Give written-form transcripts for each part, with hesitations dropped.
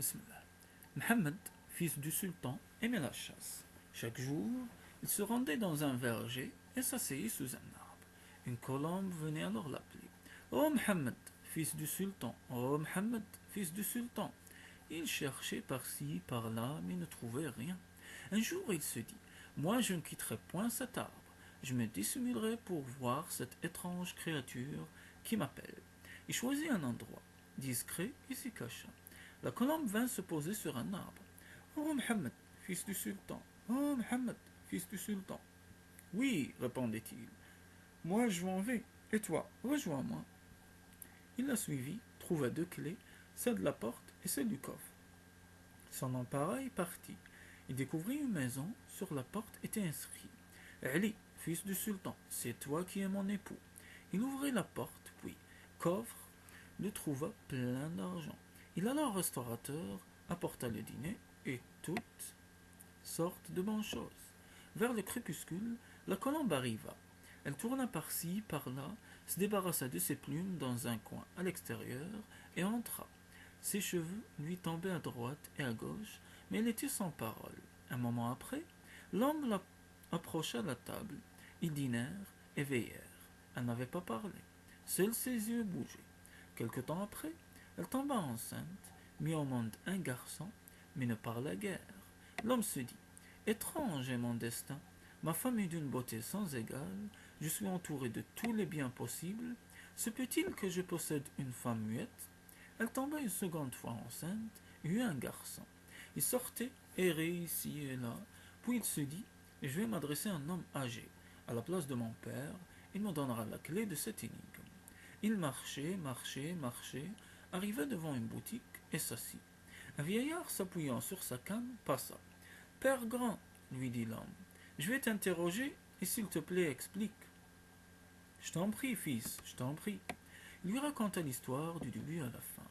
Bismillah. Mohammed, fils du sultan, aimait la chasse. Chaque jour, il se rendait dans un verger et s'asseyait sous un arbre. Une colombe venait alors l'appeler. Oh Mohammed, fils du sultan, oh Mohammed, fils du sultan. Il cherchait par-ci, par-là, mais ne trouvait rien. Un jour, il se dit, moi je ne quitterai point cet arbre. Je me dissimulerai pour voir cette étrange créature qui m'appelle. Il choisit un endroit discret et s'y cacha. La colombe vint se poser sur un arbre. Oh Mohammed, fils du sultan, oh Mohammed, fils du sultan. Oui, répondait-il, moi je m'en vais, et toi, rejoins-moi. Il la suivit, trouva deux clés, celle de la porte et celle du coffre. S'en empara et partit. Il découvrit une maison, sur la porte était inscrit Ali, fils du sultan, c'est toi qui es mon époux. Il ouvrit la porte, puis, coffre, le trouva plein d'argent. Il alla au restaurateur, apporta le dîner et toutes sortes de bonnes choses. Vers le crépuscule, la colombe arriva. Elle tourna par-ci, par-là, se débarrassa de ses plumes dans un coin à l'extérieur et entra. Ses cheveux lui tombaient à droite et à gauche, mais elle était sans parole. Un moment après, l'homme approcha la table. Ils dînèrent et veillèrent. Elle n'avait pas parlé. Seuls ses yeux bougeaient. Quelque temps après, elle tomba enceinte, mit au monde un garçon, mais ne parla guère. L'homme se dit, étrange est mon destin. Ma femme est d'une beauté sans égale, je suis entouré de tous les biens possibles. Se peut-il que je possède une femme muette? Elle tomba une seconde fois enceinte et eut un garçon. Il sortait, errait ici et là, puis il se dit, je vais m'adresser à un homme âgé. À la place de mon père, il me donnera la clé de cette énigme. Il marchait, marchait, marchait, arriva devant une boutique et s'assit. Un vieillard s'appuyant sur sa canne passa. Père grand, lui dit l'homme, je vais t'interroger et s'il te plaît explique. Je t'en prie, fils, je t'en prie. Il lui raconta l'histoire du début à la fin.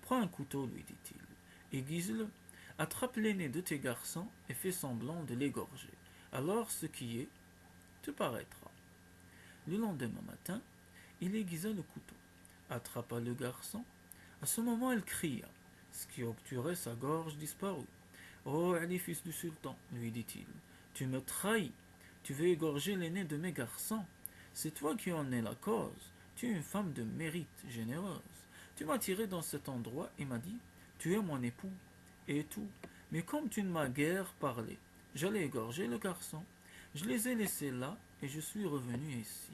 Prends un couteau, lui dit-il, aiguise-le, attrape l'aîné de tes garçons et fais semblant de l'égorger. Alors ce qui est te paraîtra. Le lendemain matin, il aiguisa le couteau, attrapa le garçon. À ce moment, elle cria. Ce qui obturait sa gorge disparut. Oh, Ali, fils du sultan, lui dit-il, tu me trahis. Tu veux égorger l'aîné de mes garçons. C'est toi qui en es la cause. Tu es une femme de mérite, généreuse. Tu m'as tiré dans cet endroit et m'as dit, tu es mon époux, et tout. Mais comme tu ne m'as guère parlé, j'allais égorger le garçon. Je les ai laissés là et je suis revenu ici.